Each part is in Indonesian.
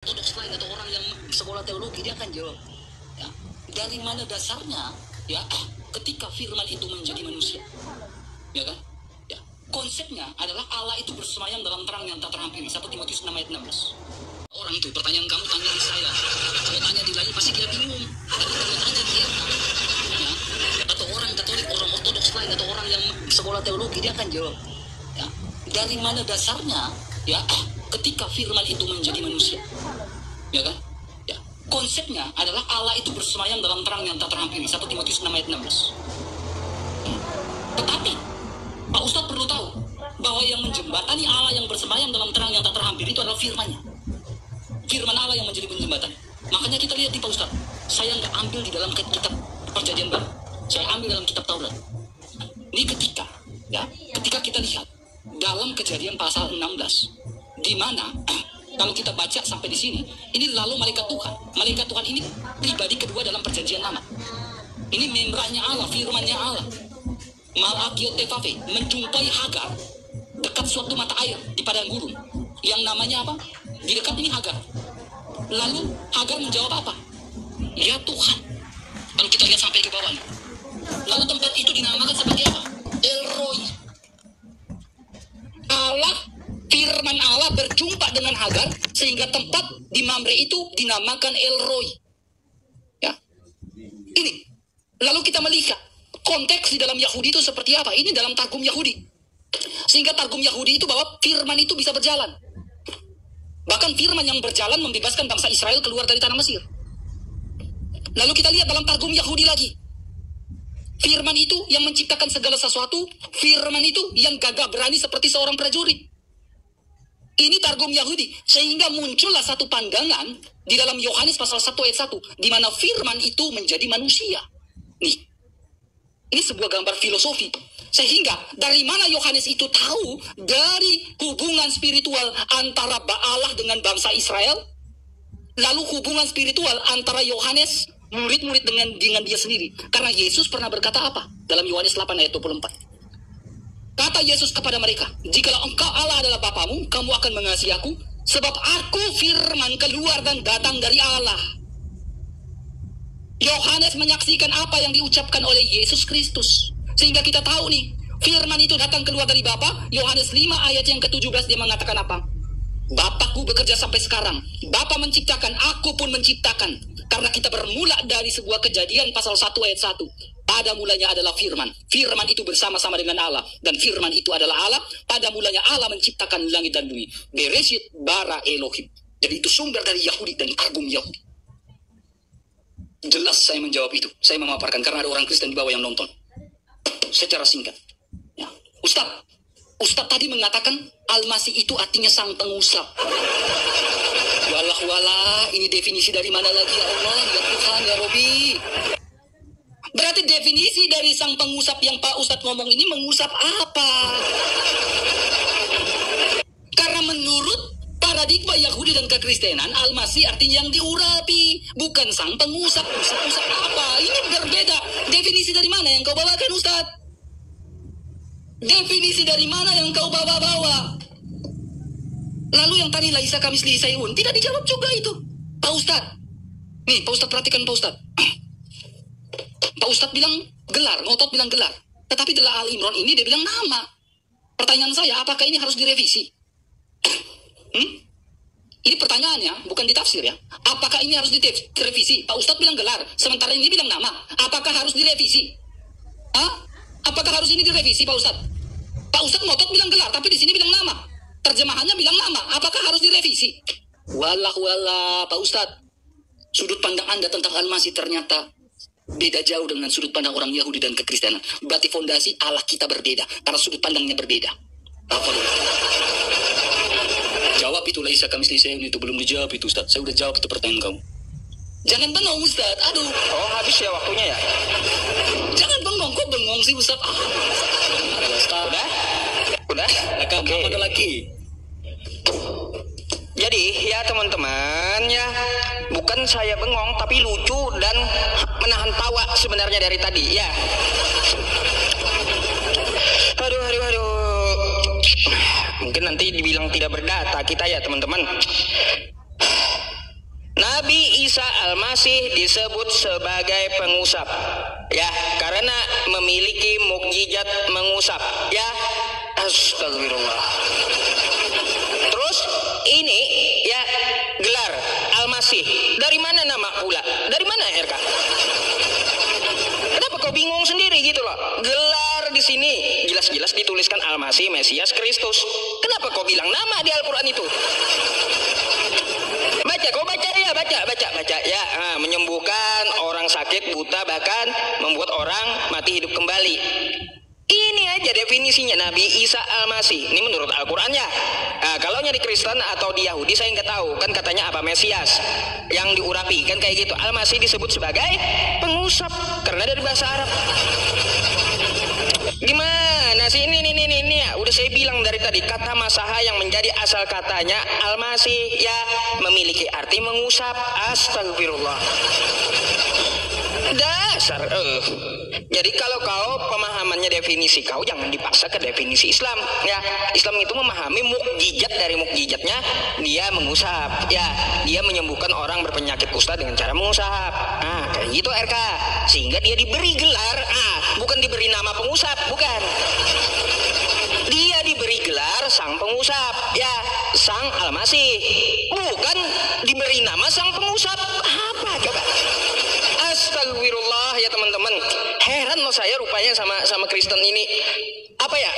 ortodoks lain atau orang yang sekolah teologi, dia akan jawab, ya, dari mana dasarnya, ya, ketika firman itu menjadi manusia, ya kan? Ya, konsepnya adalah Allah itu bersemayam dalam terang yang tak terhampiri. 1 Timotius 6 ayat 16. Orang itu, pertanyaan kamu tanya di saya, kalau tanya di lain pasti dia bingung. Tapi kalau tanya dia, ya, atau orang Katolik, orang ortodoks lain atau orang yang sekolah teologi, dia akan jawab, ya, dari mana dasarnya, ya, ketika firman itu menjadi manusia, ya kan? Ya, konsepnya adalah Allah itu bersemayam dalam terang yang tak terhampiri. 1 Timotius 6 ayat 16. Tetapi Pak Ustadz perlu tahu bahwa yang menjembatani Allah yang bersemayam dalam terang yang tak terhampiri itu adalah firman-Nya. Firman Allah yang menjadi penjembatan. Makanya kita lihat di Pak Ustadz, saya nggak ambil di dalam kitab Perjanjian Baru, saya ambil dalam kitab Taurat. Ini ketika, ya, ketika kita lihat dalam Kejadian pasal 16, di mana kalau kita baca sampai di sini, ini lalu malaikat Tuhan ini pribadi kedua dalam Perjanjian Lama. Ini membranya Allah, firman-Nya Allah. Malakiot Tefafe menjumpai Hagar dekat suatu mata air di padang gurun yang namanya apa? Di dekat ini Hagar. Lalu Hagar menjawab apa? Ya Tuhan. Kalau kita lihat sampai ke bawah, lalu tempat itu dinamakan sebagai apa? El Roi. Allah, firman Allah berjumpa dengan Hagar sehingga tempat di Mamre itu dinamakan El Roi. Ya. Ini. Lalu kita melihat konteks di dalam Yahudi itu seperti apa? Ini dalam Targum Yahudi. Sehingga Targum Yahudi itu bahwa firman itu bisa berjalan. Bahkan firman yang berjalan membebaskan bangsa Israel keluar dari tanah Mesir. Lalu kita lihat dalam Targum Yahudi lagi. Firman itu yang menciptakan segala sesuatu. Firman itu yang gagah berani seperti seorang prajurit. Ini Targum Yahudi. Sehingga muncullah satu pandangan di dalam Yohanes pasal 1 ayat 1. Di mana firman itu menjadi manusia. Nih. Ini sebuah gambar filosofi. Sehingga dari mana Yohanes itu tahu dari hubungan spiritual antara Allah dengan bangsa Israel, lalu hubungan spiritual antara Yohanes murid-murid dengan dia sendiri. Karena Yesus pernah berkata apa? Dalam Yohanes 8 ayat 24. Kata Yesus kepada mereka, jikalau engkau Allah adalah Bapamu, kamu akan mengasihi aku, sebab aku firman keluar dan datang dari Allah. Yohanes menyaksikan apa yang diucapkan oleh Yesus Kristus. Sehingga kita tahu nih, firman itu datang keluar dari Bapa. Yohanes 5 ayat yang ke-17 dia mengatakan apa? Bapakku bekerja sampai sekarang. Bapa menciptakan, aku pun menciptakan. Karena kita bermula dari sebuah Kejadian pasal 1 ayat 1. Pada mulanya adalah firman. Firman itu bersama-sama dengan Allah. Dan firman itu adalah Allah. Pada mulanya Allah menciptakan langit dan bumi. Bereshit bara Elohim. Jadi itu sumber dari Yahudi dan Targum Yahudi. Jelas saya menjawab itu. Saya memaparkan karena ada orang Kristen di bawah yang nonton. Secara singkat. Ya. Ustadz tadi mengatakan Al-Masih itu artinya sang pengusap. Walah, ini definisi dari mana lagi ya Allah, ya Tuhan, ya Robi. Berarti definisi dari sang pengusap yang Pak Ustadz ngomong ini mengusap apa? Karena menurut paradigma Yahudi dan kekristenan, Al-Masih artinya yang diurapi, bukan sang pengusap. Usap apa? Ini berbeda. Definisi dari mana yang kau bawakan, Ustadz? Definisi dari mana yang kau bawa-bawa? Lalu yang tadi Laisa Kamis Lisaiun, tidak dijawab juga itu. Pak Ustadz. Nih, Pak Ustadz perhatikan Pak Ustadz. Pak Ustadz bilang gelar, ngotot bilang gelar. Tetapi dalam Al-Imran ini dia bilang nama. Pertanyaan saya, apakah ini harus direvisi? Ini pertanyaannya, bukan ditafsir ya. Apakah ini harus direvisi? Pak Ustadz bilang gelar, sementara ini bilang nama. Apakah harus direvisi? Apakah harus ini direvisi, Pak Ustadz? Pak Ustadz ngotot bilang gelar, tapi di sini bilang nama. Terjemahannya bilang nama. Apakah harus direvisi? Walah, Pak Ustadz. Sudut pandang Anda tentang Al-Masih ternyata beda jauh dengan sudut pandang orang Yahudi dan kekristenan. Berarti fondasi Allah kita berbeda, karena sudut pandangnya berbeda. Apa? Jawab itu Laisa Kamis Lisaiun itu belum dijawab itu Ustaz. Saya udah jawab itu pertanyaan kamu. Jangan bengong Ustaz. Aduh. Oh habis ya waktunya ya. Jangan bengong. Kok bengong sih Ustaz? Udah. Oke. Apa lagi? Jadi ya teman-teman ya, bukan saya bengong tapi lucu dan menahan tawa sebenarnya dari tadi ya. Aduh. Mungkin nanti dibilang tidak berdata kita ya teman-teman. Isa Al-Masih disebut sebagai pengusap, ya, karena memiliki mukjizat mengusap, ya. Astagfirullah. Terus ini ya gelar Al-Masih. Dari mana nama pula? Dari mana RK? Kenapa kau bingung sendiri gitu loh? Gelar di sini jelas-jelas dituliskan Al-Masih, Mesias, Kristus. Kenapa kau bilang nama di Al-Quran itu? Baca, kau baca ya, baca ya. Nah, menyembuhkan orang sakit, buta, bahkan membuat orang mati hidup kembali. Ini aja definisinya Nabi Isa Al-Masih. Ini menurut Al-Quran ya. Nah, kalau di Kristen atau di Yahudi saya nggak tahu. Kan katanya apa? Mesias yang diurapi. Kan kayak gitu. Al-Masih disebut sebagai pengusap karena dari bahasa Arab. Gimana sih ini ya. Udah saya bilang dari tadi, kata masaha yang menjadi asal katanya Al-Masih ya memiliki arti mengusap. Astagfirullah. Dasar. Jadi kalau kau pemahamannya definisi kau jangan dipaksa ke definisi Islam ya. Islam itu memahami mukjizat, dari mukjizatnya dia mengusap ya. Dia menyembuhkan orang berpenyakit kusta dengan cara mengusap. Nah kayak gitu RK. Sehingga dia diberi gelar, bukan diberi nama pengusap, bukan. Dia diberi gelar sang pengusap ya, Sang Al-Masih. Bukan diberi nama sang pengusap. Apa coba? Astagfirullah ya teman-teman. Heran loh saya rupanya sama Kristen ini. Apa ya?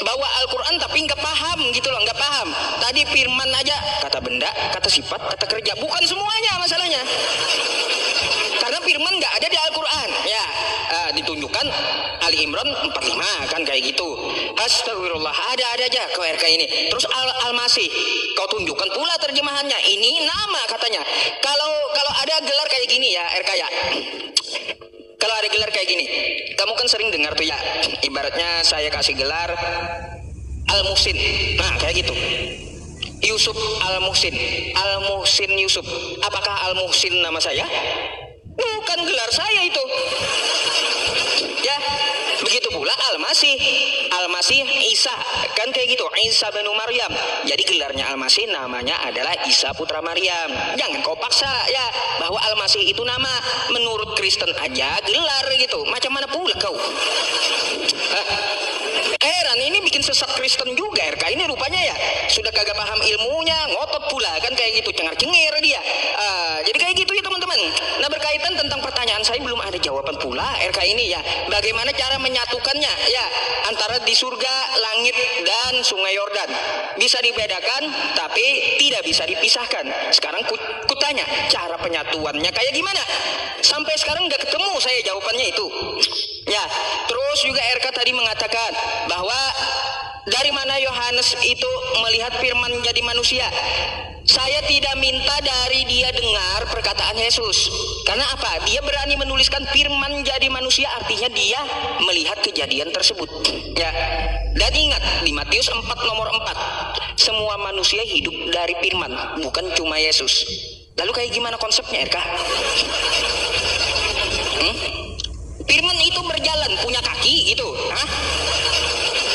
Bawa Al-Quran tapi nggak paham gitu loh, nggak paham. Tadi firman aja, kata benda, kata sifat, kata kerja. Bukan semuanya masalahnya. Karena firman nggak ada di Al-Quran ya. Ditunjukkan Ali Imran 45 kan kayak gitu. Astagfirullah, ada aja ke RK ini. Terus Al-Masih kau tunjukkan pula terjemahannya. Ini nama katanya. Kalau ada gelar kayak gini ya RK ya. Kalau ada gelar kayak gini, kamu kan sering dengar tuh ya. Ibaratnya saya kasih gelar Al-Muhsin. Nah kayak gitu. Yusuf Al-Muhsin, Al-Muhsin Yusuf. Apakah Al-Muhsin nama saya? Bukan gelar saya itu. Ya, begitu pula Al-Masih. Al-Masih Isa, kan kayak gitu. Isa bin Maryam. Jadi gelarnya Al-Masih namanya adalah Isa putra Maryam. Jangan kau paksa ya bahwa Al-Masih itu nama. Menurut Kristen aja gelar gitu. Macam mana pula kau? Heran, ini bikin sesat Kristen juga RK ini rupanya ya. Sudah kagak paham ilmunya, ngotot pula kan kayak gitu, cengar-cengir dia. Jadi kayak gitu ya teman-teman. Nah berkaitan tentang pertanyaan saya belum ada jawaban pula RK ini ya. Bagaimana cara menyatukannya ya antara di surga, langit dan sungai Yordan. Bisa dibedakan tapi tidak bisa dipisahkan. Sekarang kutanya cara penyatuannya kayak gimana? Sampai sekarang nggak ketemu saya jawabannya itu. Ya, terus juga RK tadi mengatakan bahwa dari mana Yohanes itu melihat firman jadi manusia. Saya tidak minta dari dia dengar perkataan Yesus. Karena apa? Dia berani menuliskan firman jadi manusia, artinya dia melihat kejadian tersebut. Ya. Dan ingat di Matius 4 nomor 4, semua manusia hidup dari firman, bukan cuma Yesus. Lalu kayak gimana konsepnya, RK? Firman itu berjalan, punya kaki gitu.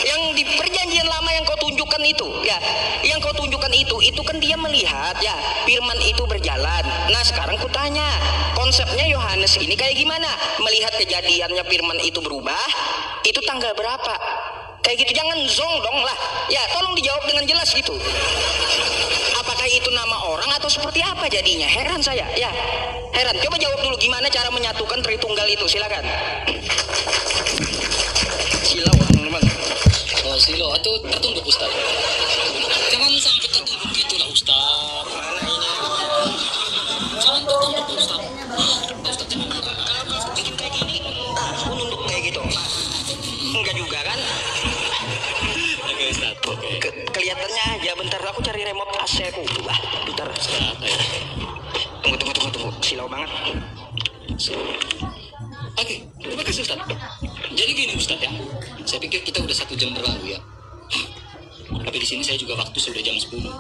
Yang di perjanjian lama yang kau tunjukkan itu, ya, yang kau tunjukkan itu kan dia melihat, ya, firman itu berjalan. Nah sekarang ku tanya, konsepnya Yohanes ini kayak gimana? Melihat kejadiannya firman itu berubah, itu tanggal berapa? Kayak gitu, jangan zong dong lah. Ya, tolong dijawab dengan jelas gitu. Apakah itu nama orang atau seperti apa jadinya? Heran saya, ya. Heran. Coba jawab dulu gimana cara menyatukan Tritunggal itu, silakan. Silau, teman-teman. Oh, silau atau tertumbuk Ustaz? Jangan sampai tertumbuk gitulah Ustaz. Mana ini? Jangan tertumbuk Ustaz. Ustaz jangan. Kalau bikin kayak gini, aku nunduk kayak gitu. Enggak juga kan? Oke Ustaz, oke. Kelihatannya aja, bentar aku cari remote AC ku. Bentar. Ustaz, ayo. Tunggu. Silau banget. Oke, terima kasih Ustaz. Jadi gini Ustaz ya, saya pikir kita udah 1 jam berlalu ya. Tapi di sini saya juga waktu sudah jam 10. Ya.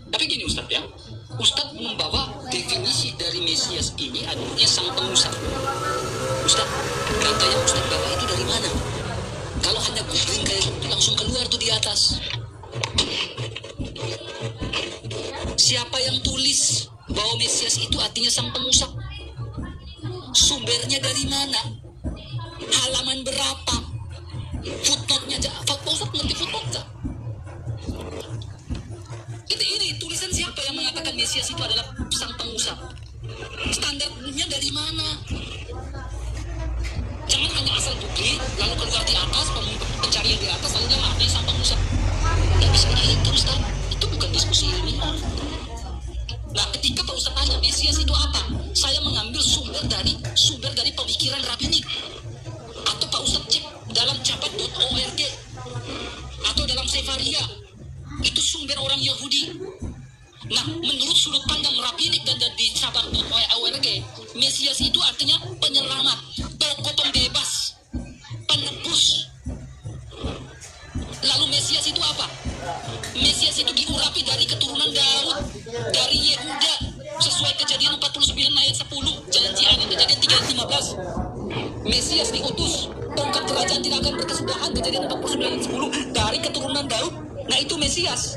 Tapi gini Ustaz ya, Ustaz membawa definisi dari Mesias ini artinya sang pengusap. Ustaz, kata yang Ustaz bawa itu dari mana? Kalau hanya googling kayak gitu langsung keluar tuh di atas. Siapa yang tulis? bahwa Mesias itu artinya sang pengusap. Sumbernya dari mana? Halaman berapa? Footnote-nya aja. Pak Ustaz ngerti footnote nggak? Ini tulisan siapa yang mengatakan Mesias itu adalah sang pengusap? Standarnya dari mana? Jangan hanya asal bukti, lalu keluar di atas, pencarian di atas, lalu dia artinya sang pengusap. Nggak bisa gitu, Ustaz. Itu bukan diskusi ilmiah. Nah, ketika Pak Ustaz tanya Mesias itu apa, saya mengambil sumber dari pemikiran rabbinik. Atau Pak Ustaz cek dalam capat.org atau dalam Sefaria, itu sumber orang Yahudi. Nah, menurut sudut pandang rabbinik dan di capat.org, Mesias itu artinya penyelamat, tokoh pembebas, penebus. Lalu Mesias itu apa? Mesias itu diurapi dari keturunan Daud, dari Yehuda, sesuai Kejadian 49 ayat 10, janji Allah Kejadian 3 ayat 15. Mesias diutus, tongkat kerajaan tidak akan berkesudahan, Kejadian 49 ayat 10, dari keturunan Daud. Nah, itu Mesias.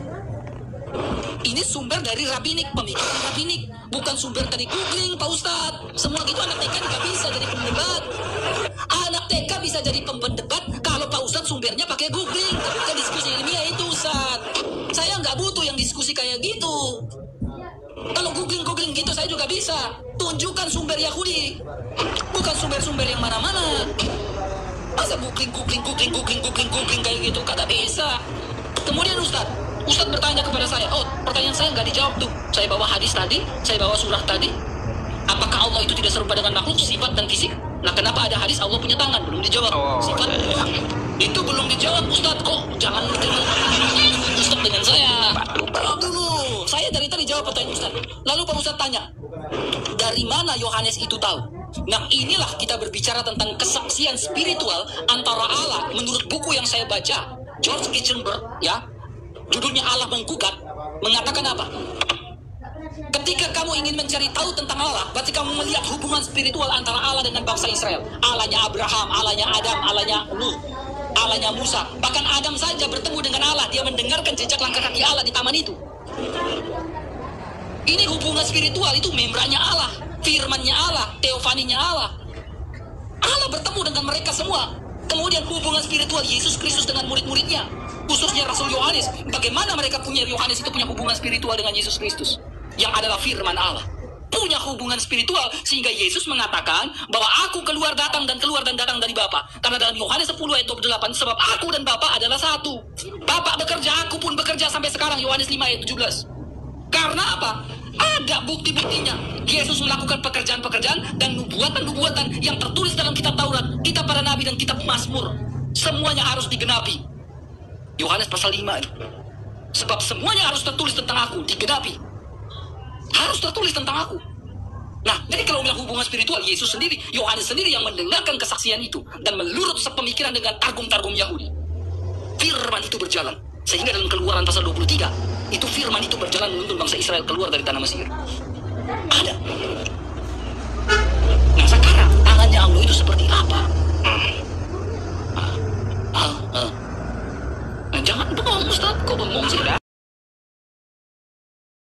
Ini sumber dari rabbinik, pemikiran rabbinik, bukan sumber dari googling, Pak Ustadz. Semua gitu anak TK nggak bisa jadi pendebat. Anak TK bisa jadi pendebat kalau Pak Ustadz sumbernya pakai googling, bukan diskusi ilmiah itu, Ustadz. Saya nggak butuh yang diskusi kayak gitu. Kalau googling gitu saya juga bisa. Tunjukkan sumber Yahudi, bukan sumber-sumber yang mana-mana. Masa googling kayak gitu, kagak bisa. Kemudian Ustadz bertanya kepada saya, pertanyaan saya nggak dijawab tuh. Saya bawa hadis tadi, saya bawa surah tadi. Apakah Allah itu tidak serupa dengan makhluk, sifat dan fisik? Nah, kenapa ada hadis Allah punya tangan? Belum dijawab. Sifat itu belum dijawab, Ustadz. Kok jangan Ustadz dengan saya. Jawab dulu. Saya dari tadi jawab pertanyaan Ustadz. Lalu Pak Ustadz tanya, dari mana Yohanes itu tahu? Nah, inilah kita berbicara tentang kesaksian spiritual antara Allah menurut buku yang saya baca, George Kitchenberg, ya. Judulnya Allah Menggugat, mengatakan apa? Ketika kamu ingin mencari tahu tentang Allah, berarti kamu melihat hubungan spiritual antara Allah dengan bangsa Israel. Allahnya Abraham, Allahnya Adam, Allahnya Nuh, Allahnya Musa. Bahkan Adam saja bertemu dengan Allah, dia mendengarkan jejak langkah kaki Allah di taman itu. Ini hubungan spiritual, itu membranya Allah, firmannya Allah, teofaninya Allah. Allah bertemu dengan mereka semua. Kemudian hubungan spiritual Yesus Kristus dengan murid-muridnya, khususnya Rasul Yohanes. Bagaimana mereka Yohanes itu punya hubungan spiritual dengan Yesus Kristus, yang adalah firman Allah. Punya hubungan spiritual, sehingga Yesus mengatakan bahwa aku keluar dan datang dari Bapa. Karena dalam Yohanes 10 ayat 28, sebab aku dan Bapa adalah satu. Bapa bekerja, aku pun bekerja sampai sekarang, Yohanes 5 ayat 17. Karena apa? Ada bukti-buktinya. Yesus melakukan pekerjaan-pekerjaan dan nubuatan-nubuatan yang tertulis dalam kitab Taurat, kitab para nabi dan kitab Mazmur. Semuanya harus digenapi. Yohanes pasal 5. Sebab semuanya harus tertulis tentang aku, digenapi. Harus tertulis tentang aku. Nah, jadi kalau bilang hubungan spiritual, Yesus sendiri, Yohanes sendiri yang mendengarkan kesaksian itu dan menurut sepemikiran dengan targum-targum Yahudi. Firman itu berjalan. Sehingga dalam Keluaran pasal 23, itu firman itu berjalan menuntun bangsa Israel keluar dari tanah Mesir. Ada.